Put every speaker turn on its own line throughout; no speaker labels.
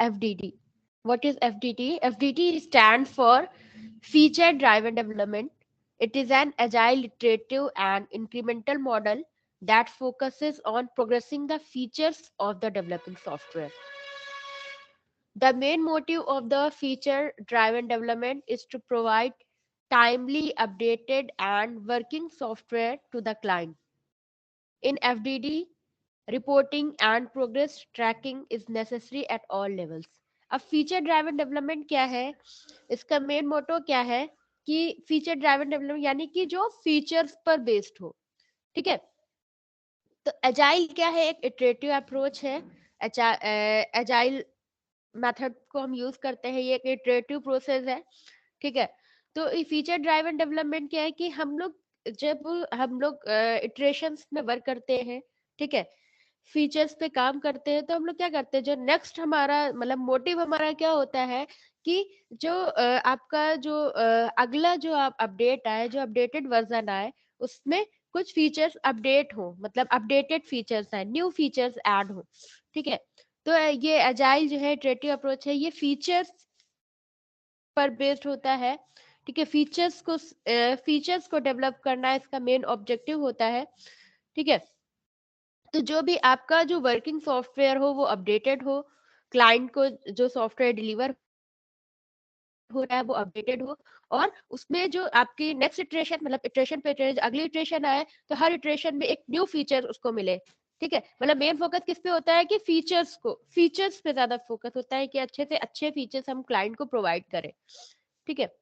FDD. What is FDD? FDD stands for Feature Driven Development. It is an agile, iterative, and incremental model that focuses on progressing the features of the developing software. The main motive of the feature driven development is to provide timely, updated, and working software to the client. In FDD, reporting and progress tracking is necessary at all levels. अब feature driven development क्या है, इसका main motto क्या है कि feature driven development यानी कि जो फीचर्स पर बेस्ड हो, ठीक है। तो एजाइल क्या है, एक इटरेटिव अप्रोच है। एजाइल मेथड को हम यूज करते हैं, ये एक इटरेटिव प्रोसेस है, ठीक है। तो फीचर ड्राइवन डेवलपमेंट क्या है कि जब हम लोग इटरेशंस में वर्क करते हैं, ठीक है, फीचर्स पे काम करते हैं, तो हम लोग क्या करते हैं, जो नेक्स्ट हमारा मतलब मोटिव हमारा क्या होता है कि जो आपका जो अगला जो आप अपडेट आए, जो अपडेटेड वर्जन आए, उसमें कुछ फीचर्स अपडेट हो, मतलब अपडेटेड फीचर्स आए, न्यू फीचर्स ऐड हो, ठीक है। तो ये अजाइल जो है इटरेटिव अप्रोच है, ये फीचर्स पर बेस्ड होता है, ठीक है। फीचर्स को डेवलप करना इसका मेन ऑब्जेक्टिव होता है, ठीक है। तो जो भी आपका जो वर्किंग सॉफ्टवेयर हो वो अपडेटेड हो, क्लाइंट को जो सॉफ्टवेयर डिलीवर हो रहा है वो अपडेटेड हो, और उसमें जो आपकी नेक्स्ट इटरेशन मतलब इटरेशन पे इटरेशन, अगली इटरेशन आए तो हर इटरेशन में एक न्यू फीचर उसको मिले, ठीक है। मतलब मेन फोकस किस पे होता है कि फीचर्स पे ज्यादा फोकस होता है कि अच्छे से अच्छे फीचर्स हम क्लाइंट को प्रोवाइड करें, ठीक है।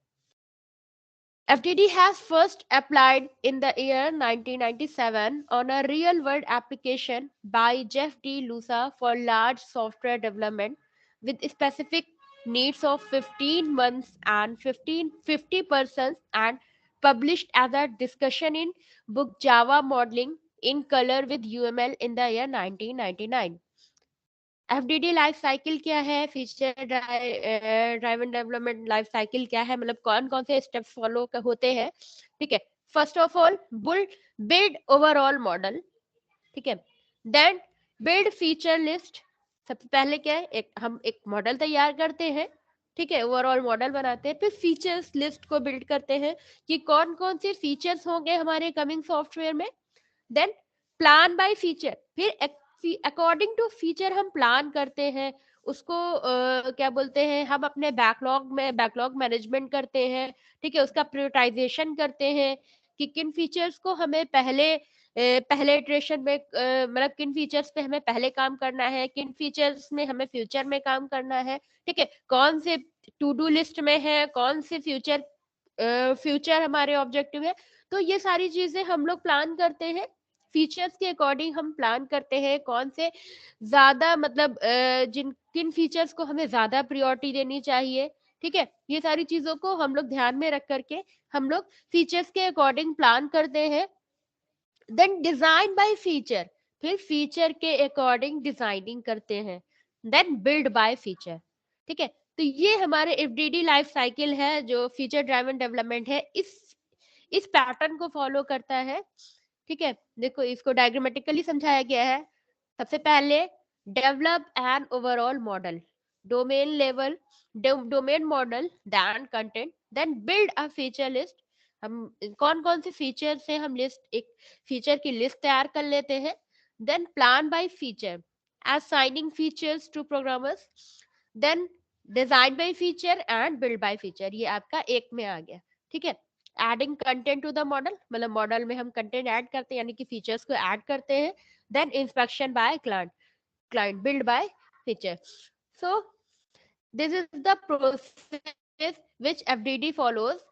FDD has first applied in the year 1997 on a real-world application by Jeff D. Lusa for large software development with specific needs of 15 months and 50 persons, and published as a discussion in book Java Modeling in Color with UML in the year 1999. FDD life cycle क्या है, feature driven development life cycle क्या है, मतलब कौन कौन से steps follow होते हैं, ठीक है। First of all build overall model, ठीक है। Then build feature list. सबसे पहले क्या है, हम एक मॉडल तैयार करते हैं, ठीक है, ओवरऑल मॉडल बनाते हैं, फिर फीचर्स लिस्ट को बिल्ड करते हैं कि कौन कौन से फीचर्स होंगे हमारे कमिंग सॉफ्टवेयर में। देन प्लान बाय फीचर, फिर अकॉर्डिंग टू फीचर हम प्लान करते हैं उसको, क्या बोलते हैं, हम अपने बैकलॉग मैनेजमेंट करते हैं, ठीक है, उसका प्रायोरिटाइजेशन करते हैं कि किन फीचर्स को हमें पहले इटरेशन में मतलब किन फीचर्स पे हमें पहले काम करना है, किन फीचर्स में हमें फ्यूचर में काम करना है, ठीक है, कौन से टू डू लिस्ट में है, कौन से फ्यूचर हमारे ऑब्जेक्टिव है। तो ये सारी चीजें हम लोग प्लान करते हैं, फीचर्स के अकॉर्डिंग हम प्लान करते हैं कौन से ज्यादा मतलब जिन किन फीचर्स को हमें ज्यादा प्रायोरिटी देनी चाहिए, ठीक है। ये सारी चीजों को हम लोग ध्यान में रख करके हम लोग फीचर्स के अकॉर्डिंग प्लान करते हैं। देन डिजाइन बाय फीचर, फिर फीचर के अकॉर्डिंग डिजाइनिंग करते हैं। देन बिल्ड बाय फीचर, ठीक है। तो ये हमारे एफडीडी लाइफ साइकिल है जो फीचर ड्राइवन डेवलपमेंट है, इस पैटर्न को फॉलो करता है, ठीक है। देखो इसको डायग्रामेटिकली समझाया गया है। सबसे पहले develop an overall model, domain level domain model, then content, then build a feature list. हम कौन कौन से फीचर से हम एक फीचर की लिस्ट तैयार कर लेते हैं। Then plan by feature, assigning features to programmers. Then design by feature and build by feature, ये आपका एक में आ गया, ठीक है। Adding content to the model, मतलब मॉडल में हम कंटेंट ऐड करते हैं यानी कि फीचर्स को ऐड करते हैं। Then inspection by client build by feature. So this is the process which FDD follows